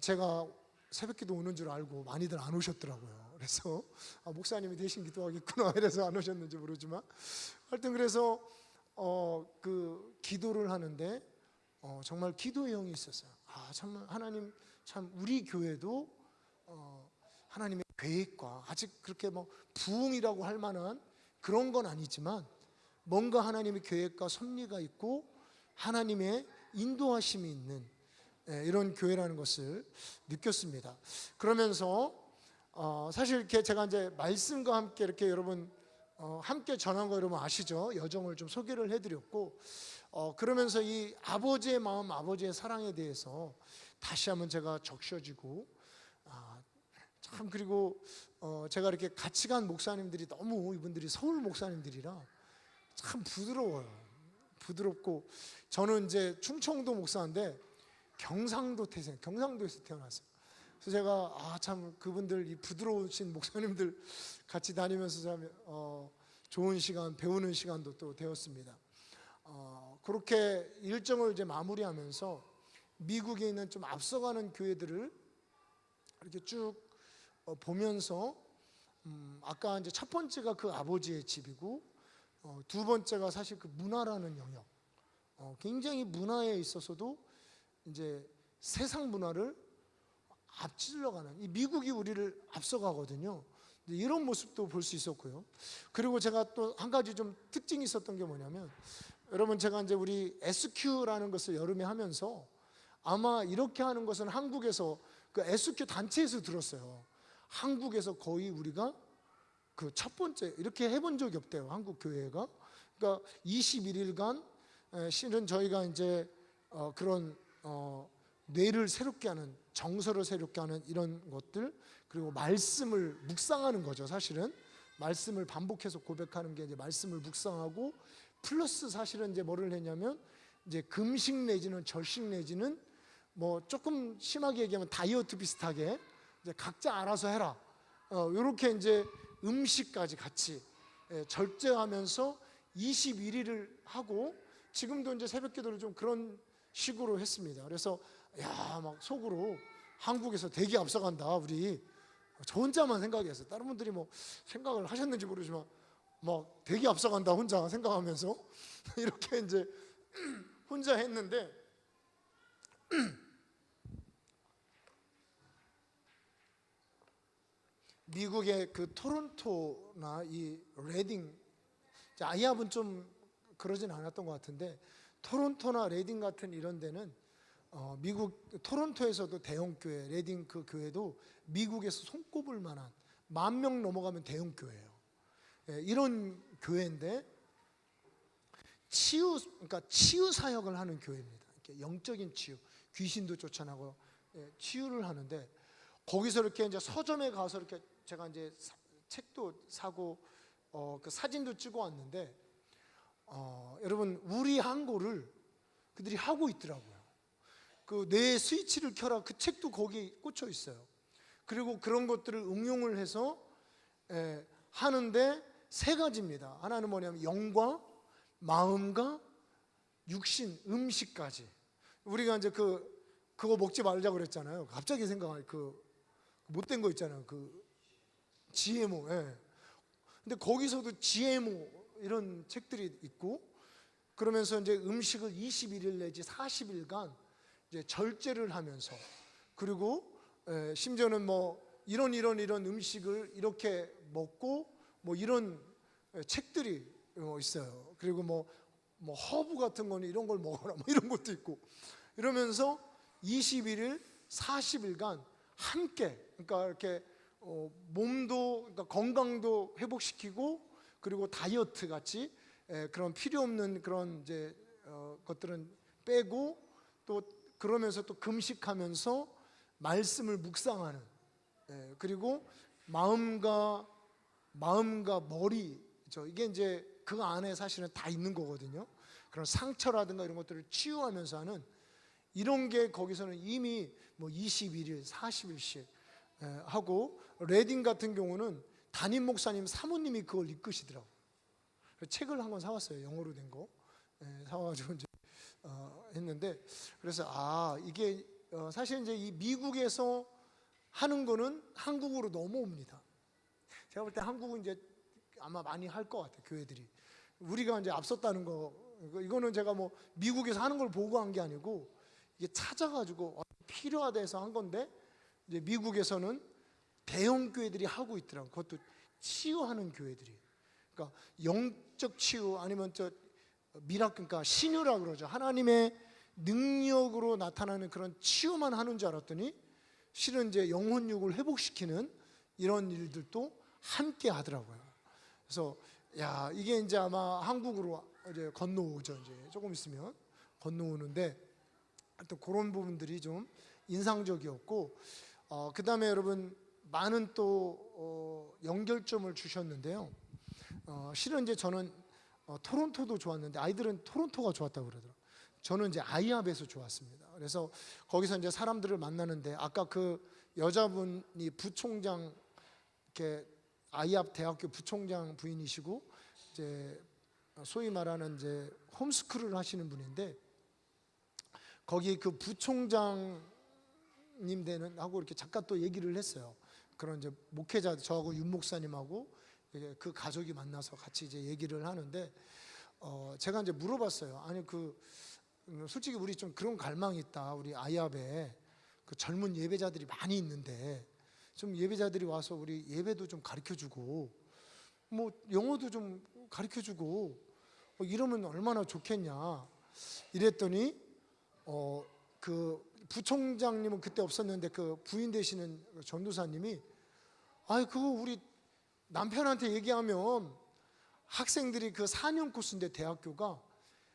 제가 새벽기도 오는 줄 알고 많이들 안 오셨더라고요. 그래서 목사님이 대신 기도하겠구나 이래서 안 오셨는지 모르지만 하여튼 그래서 그 기도를 하는데 정말 기도의 영이 있었어요. 참 하나님, 참 우리 교회도 하나님의 계획과 아직 그렇게 뭐 부흥이라고 할 만한 그런 건 아니지만 뭔가 하나님의 계획과 섭리가 있고 하나님의 인도하심이 있는 이런 교회라는 것을 느꼈습니다. 그러면서 사실 이렇게 제가 이제 말씀과 함께 이렇게 여러분 함께 전한 거 여러분 아시죠? 여정을 좀 소개를 해드렸고 그러면서 이 아버지의 마음, 아버지의 사랑에 대해서 다시 한번 제가 적셔지고 참 그리고 제가 이렇게 같이 간 목사님들이 너무 이분들이 서울 목사님들이라 참 부드러워요. 부드럽고 저는 이제 충청도 목사인데 경상도 태생, 경상도에서 태어났어요. 그래서 제가 참 그분들 이 부드러우신 목사님들 같이 다니면서 참 좋은 시간, 배우는 시간도 또 되었습니다. 그렇게 일정을 이제 마무리하면서 미국에 있는 좀 앞서가는 교회들을 이렇게 쭉 보면서 아까 이제 첫 번째가 그 아버지의 집이고 두 번째가 사실 그 문화라는 영역, 굉장히 문화에 있어서도 이제 세상 문화를 앞질러가는 이 미국이 우리를 앞서가거든요. 이런 모습도 볼 수 있었고요. 그리고 제가 또 한 가지 좀 특징이 있었던 게 뭐냐면 여러분 제가 이제 우리 SQ라는 것을 여름에 하면서 아마 이렇게 하는 것은 한국에서 그 SQ 단체에서 들었어요. 한국에서 거의 우리가 그 첫 번째 이렇게 해본 적이 없대요. 한국 교회가. 그러니까 21일간 실은 저희가 이제 그런 뇌를 새롭게 하는, 정서를 새롭게 하는 이런 것들, 그리고 말씀을 묵상하는 거죠. 사실은 말씀을 반복해서 고백하는 게 이제 말씀을 묵상하고 플러스 사실은 이제 뭐를 했냐면 이제 금식 내지는 절식 내지는 뭐 조금 심하게 얘기하면 다이어트 비슷하게 이제 각자 알아서 해라. 이렇게 이제 음식까지 같이 절제하면서 21일을 하고 지금도 이제 새벽 기도를 좀 그런 식으로 했습니다. 그래서 야, 막 속으로 한국에서 되게 앞서간다 우리. 저 혼자만 생각했어요. 다른 분들이 뭐 생각을 하셨는지 모르지만 막 되게 앞서간다 혼자 생각하면서 이렇게 이제 혼자 했는데 미국의 그 토론토나 이 레딩, 아이압은 좀 그러진 않았던 것 같은데 토론토나 레딩 같은 이런 데는 미국 토론토에서도 대형 교회, 레딩 그 교회도 미국에서 손꼽을 만한 10,000명 넘어가면 대형 교회예요. 예, 이런 교회인데 그러니까 치유 사역을 하는 교회입니다. 이렇게 영적인 치유, 귀신도 쫓아나고 치유를 하는데 거기서 이렇게 이제 서점에 가서 이렇게 제가 이제 책도 사고 그 사진도 찍어 왔는데 여러분 우리 한고를 그들이 하고 있더라고요. 그 뇌 스위치를 켜라 그 책도 거기 꽂혀 있어요. 그리고 그런 것들을 응용을 해서 하는데 세 가지입니다. 하나는 뭐냐면 영과 마음과 육신, 음식까지. 우리가 이제 그거 먹지 말자 그랬잖아요. 갑자기 생각할 그 못된 거 있잖아요. 그 GMO. 예. 근데 거기서도 GMO 이런 책들이 있고 그러면서 이제 음식을 21일 내지 40일간 이제 절제를 하면서 그리고 심지어는 뭐 이런 음식을 이렇게 먹고 뭐 이런 책들이 있어요. 그리고 뭐 허브 같은 거는 이런 걸 먹어라 뭐 이런 것도 있고 이러면서 21일 40일간 함께 그러니까 이렇게 몸도 그러니까 건강도 회복시키고 그리고 다이어트 같이 그런 필요 없는 그런 이제 것들은 빼고 또 그러면서 또 금식하면서 말씀을 묵상하는 그리고 마음과 머리 이게 이제 그 안에 사실은 다 있는 거거든요. 그런 상처라든가 이런 것들을 치유하면서 하는 이런 게 거기서는 이미 뭐 21일, 40일씩 하고 레딩 같은 경우는 담임 목사님 사모님이 그걸 이끄시더라고요. 책을 한 권 사왔어요. 영어로 된 거 사와가지고 이제 했는데 그래서 이게 사실 이제 이 미국에서 하는 거는 한국으로 넘어옵니다. 제가 볼 때 한국은 이제 아마 많이 할 것 같아요. 교회들이 우리가 이제 앞섰다는 거 이거는 제가 뭐 미국에서 하는 걸 보고 한 게 아니고 이게 찾아가지고 필요하다 해서 한 건데 이제 미국에서는 대형 교회들이 하고 있더라고요. 그것도 치유하는 교회들이. 그러니까 영적 치유 아니면 그러니까 신유라 그러죠. 하나님의 능력으로 나타나는 그런 치유만 하는 줄 알았더니 실은 이제 영혼육을 회복시키는 이런 일들도 함께 하더라고요. 그래서 야 이게 이제 아마 한국으로 이제 건너오죠. 이제 조금 있으면 건너오는데 또 그런 부분들이 좀 인상적이었고 그 다음에 여러분 많은 또 연결점을 주셨는데요. 실은 이제 저는 토론토도 좋았는데 아이들은 토론토가 좋았다고 그러더라고요. 저는 이제 아이압에서 좋았습니다. 그래서 거기서 이제 사람들을 만나는데 아까 그 여자분이 부총장 이렇게 아이압 대학교 부총장 부인이시고 이제 소위 말하는 이제 홈스쿨을 하시는 분인데 거기 그 부총장님 되는 하고 이렇게 잠깐 또 얘기를 했어요. 그런 이제 목회자 저하고 윤 목사님하고 그 가족이 만나서 같이 이제 얘기를 하는데 제가 이제 물어봤어요. 아니 솔직히 우리 좀 그런 갈망이 있다. 우리 아이압에 그 젊은 예배자들이 많이 있는데 좀 예배자들이 와서 우리 예배도 좀 가르쳐주고 뭐 영어도 좀 가르쳐주고 이러면 얼마나 좋겠냐 이랬더니 그 부총장님은 그때 없었는데 그 부인 되시는 전도사님이 그거 우리 남편한테 얘기하면 학생들이 그 4년 코스인데 대학교가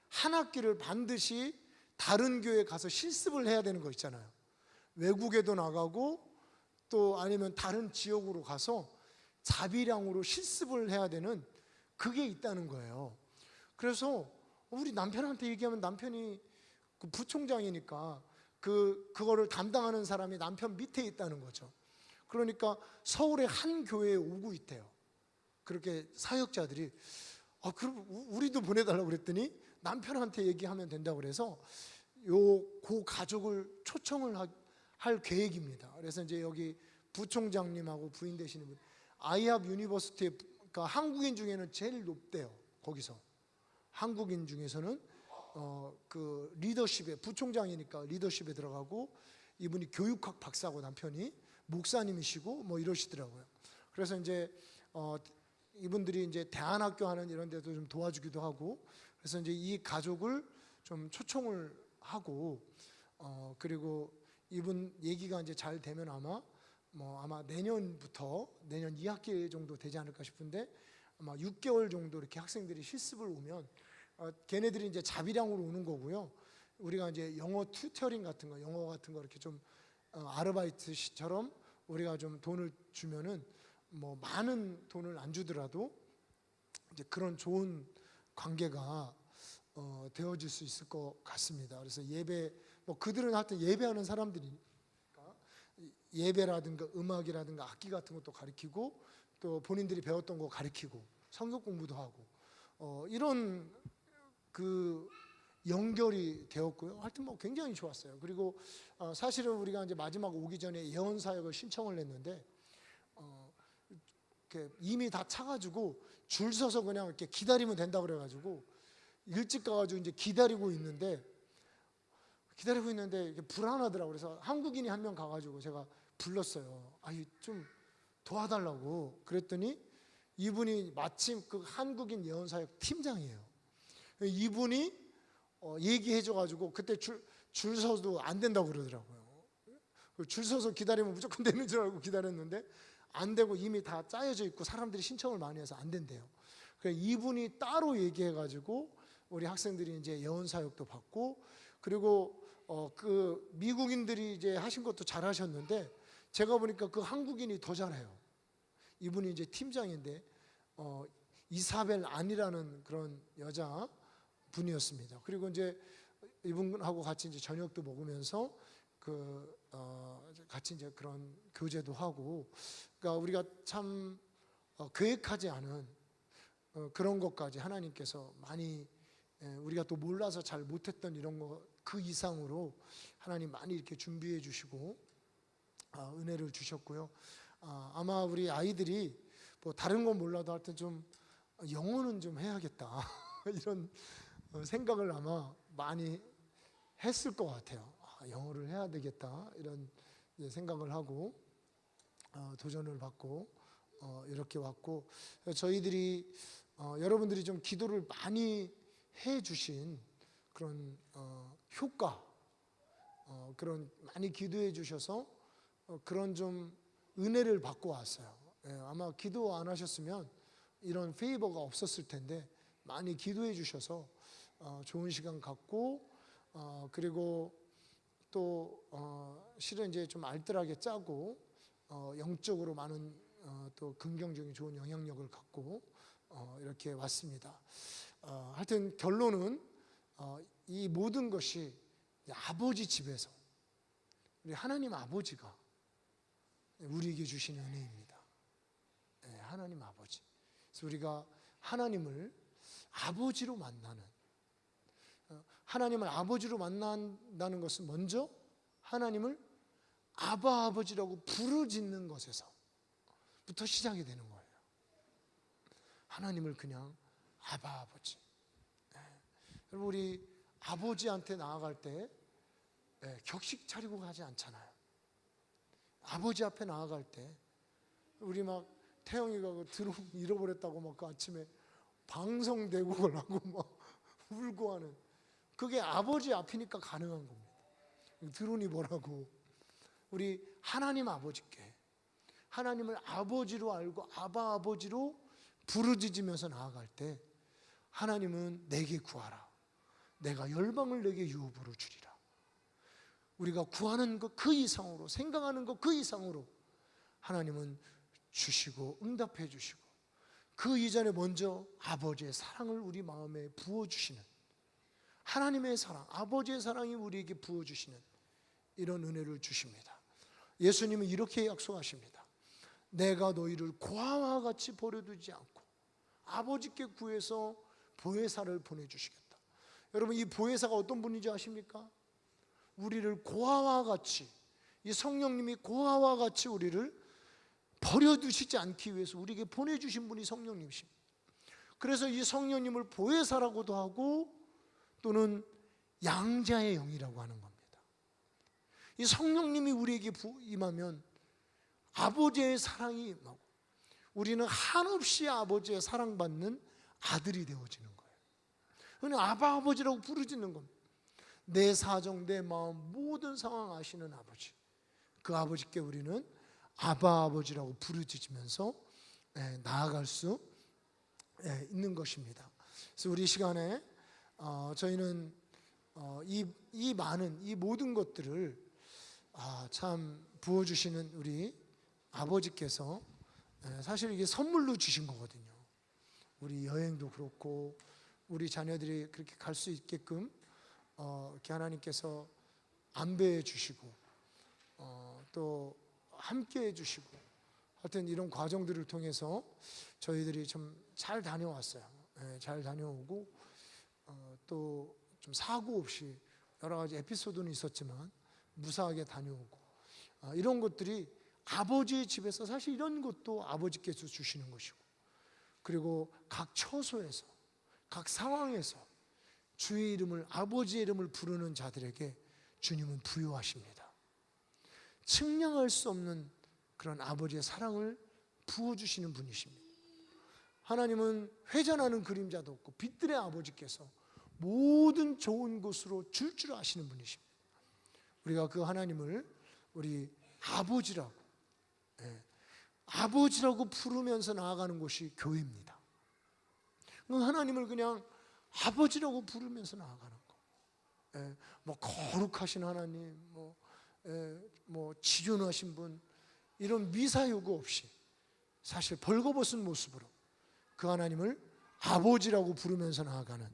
한 학기를 반드시 다른 교회 가서 실습을 해야 되는 거 있잖아요. 외국에도 나가고 또 아니면 다른 지역으로 가서 자비량으로 실습을 해야 되는 그게 있다는 거예요. 그래서 우리 남편한테 얘기하면 남편이 그 부총장이니까 그거를 담당하는 사람이 남편 밑에 있다는 거죠. 그러니까 서울의 한 교회에 오고 있대요. 그렇게 사역자들이 그럼 우리도 보내달라고 그랬더니 남편한테 얘기하면 된다고 그래서 그 가족을 초청을 할 계획입니다. 그래서 이제 여기 부총장님하고 부인 되시는 분, 아이합 유니버시티에, 그러니까 한국인 중에는 제일 높대요. 거기서 한국인 중에서는 그 리더십에, 부총장이니까 리더십에 들어가고, 이분이 교육학 박사고 남편이 목사님이시고 뭐 이러시더라고요. 그래서 이제 이분들이 이제 대안학교 하는 이런 데도 좀 도와주기도 하고, 그래서 이제 이 가족을 좀 초청을 하고, 그리고 이분 얘기가 이제 잘 되면 아마 내년부터 내년 2학기 정도 되지 않을까 싶은데, 아마 6개월 정도 이렇게 학생들이 실습을 오면 걔네들이 이제 자비량으로 오는 거고요. 우리가 이제 영어 튜터링 같은 거, 영어 같은 거 이렇게 좀 아르바이트처럼 우리가 좀 돈을 주면은 뭐 많은 돈을 안 주더라도 이제 그런 좋은 관계가 되어질 수 있을 것 같습니다. 그래서 예배, 뭐 그들은 하여튼 예배하는 사람들이니까 예배라든가 음악이라든가 악기 같은 것도 가르치고, 또 본인들이 배웠던 거 가르치고 성경 공부도 하고 이런 그 연결이 되었고요. 하여튼 뭐 굉장히 좋았어요. 그리고 사실은 우리가 이제 마지막 오기 전에 예언 사역을 신청을 했는데 이미 다 차가지고 줄 서서 그냥 이렇게 기다리면 된다 그래가지고 일찍 가가지고 이제 기다리고 있는데 이게 불안하더라고요. 그래서 한국인이 한 명 가가지고 제가 불렀어요. 좀 도와달라고. 그랬더니 이분이 마침 그 한국인 예언사역 팀장이에요. 이분이 얘기해줘가지고 그때 줄 서도 안 된다고 그러더라고요. 줄 서서 기다리면 무조건 되는 줄 알고 기다렸는데 안 되고 이미 다 짜여져 있고 사람들이 신청을 많이 해서 안 된대요. 그래서 이분이 따로 얘기해가지고 우리 학생들이 이제 예언 사역도 받고, 그리고 그 미국인들이 이제 하신 것도 잘 하셨는데 제가 보니까 그 한국인이 더 잘해요. 이분이 이제 팀장인데 이사벨 안이라는 그런 여자 분이었습니다. 그리고 이제 이분하고 같이 이제 저녁도 먹으면서 같이 이제 그런 교제도 하고, 그러니까 우리가 참 계획하지 않은 그런 것까지 하나님께서 많이, 우리가 또 몰라서 잘 못했던 이런 거 그 이상으로 하나님 많이 이렇게 준비해 주시고 은혜를 주셨고요. 아마 우리 아이들이 뭐 다른 건 몰라도 하여튼 좀 영어는 좀 해야겠다 이런 생각을 아마 많이 했을 것 같아요. 영어를 해야 되겠다 이런 생각을 하고 도전을 받고 이렇게 왔고, 저희들이 여러분들이 좀 기도를 많이 해 주신 그런 효과, 그런 많이 기도해 주셔서 그런 좀 은혜를 받고 왔어요. 아마 기도 안 하셨으면 이런 페이버가 없었을 텐데 많이 기도해 주셔서 좋은 시간 갖고, 그리고 또 실은 이제 좀 알뜰하게 짜고 영적으로 많은 또 긍정적인 좋은 영향력을 갖고 이렇게 왔습니다. 하여튼 결론은 이 모든 것이 아버지 집에서 우리 하나님 아버지가 우리에게 주신 은혜입니다. 하나님 아버지. 그래서 우리가 하나님을 아버지로 만나는, 하나님을 아버지로 만난다는 것은 먼저 하나님을 아바 아버지라고 부르짖는 것에서부터 시작이 되는 거예요. 하나님을 그냥 아바 아버지. 여러분, 우리 아버지한테 나아갈 때 격식 차리고 가지 않잖아요. 아버지 앞에 나아갈 때 우리 막 태영이가 그 드론 잃어버렸다고 막 그 아침에 방송대국을 하고 막 울고 하는, 그게 아버지 앞이니까 가능한 겁니다. 드론이 뭐라고. 우리 하나님 아버지께 하나님을 아버지로 알고 아바 아버지로 부르짖으면서 나아갈 때 하나님은 내게 구하라, 내가 열방을 내게 유업으로 주리라. 우리가 구하는 것 그 이상으로, 생각하는 것 그 이상으로 하나님은 주시고 응답해 주시고, 그 이전에 먼저 아버지의 사랑을 우리 마음에 부어주시는, 하나님의 사랑, 아버지의 사랑이 우리에게 부어주시는 이런 은혜를 주십니다. 예수님은 이렇게 약속하십니다. 내가 너희를 고아와 같이 버려두지 않고 아버지께 구해서 보혜사를 보내주시겠다. 여러분, 이 보혜사가 어떤 분인지 아십니까? 우리를 고아와 같이, 이 성령님이 고아와 같이 우리를 버려두시지 않기 위해서 우리에게 보내주신 분이 성령님이십니다. 그래서 이 성령님을 보혜사라고도 하고 또는 양자의 영이라고 하는 겁니다. 이 성령님이 우리에게 임하면 아버지의 사랑이 임하고 우리는 한없이 아버지의 사랑받는 아들이 되어지는 거예요. 그냥 아바 아버지라고 부르짖는 겁니다. 내 사정, 내 마음, 모든 상황 아시는 아버지, 그 아버지께 우리는 아바 아버지라고 부르짖으면서 나아갈 수 있는 것입니다. 그래서 우리 시간에 저희는 이 많은 이 모든 것들을 참 부어주시는 우리 아버지께서 사실 이게 선물로 주신 거거든요. 우리 여행도 그렇고 우리 자녀들이 그렇게 갈 수 있게끔 이렇게 하나님께서 안배해 주시고 또 함께 해 주시고 하여튼 이런 과정들을 통해서 저희들이 좀 잘 다녀왔어요. 잘 다녀오고 또 좀 사고 없이 여러 가지 에피소드는 있었지만 무사하게 다녀오고 이런 것들이 아버지의 집에서 사실 이런 것도 아버지께서 주시는 것이고 그리고 각 처소에서 각 상황에서 주의 이름을 아버지의 이름을 부르는 자들에게 주님은 부여하십니다. 측량할 수 없는 그런 아버지의 사랑을 부어주시는 분이십니다. 하나님은 회전하는 그림자도 없고 빛들의 아버지께서 모든 좋은 곳으로 줄 아시는 분이십니다. 우리가 그 하나님을 우리 아버지라고 부르면서 나아가는 곳이 교회입니다. 하나님을 그냥 아버지라고 부르면서 나아가는 거. 뭐 거룩하신 하나님, 뭐 지존하신 분, 이런 미사 요구 없이 사실 벌거벗은 모습으로 그 하나님을 아버지라고 부르면서 나아가는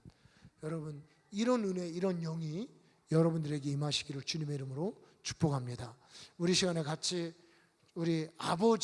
여러분, 이런 은혜, 이런 영이 여러분들에게 임하시기를 주님의 이름으로 축복합니다. 우리 시간에 같이 우리 아버지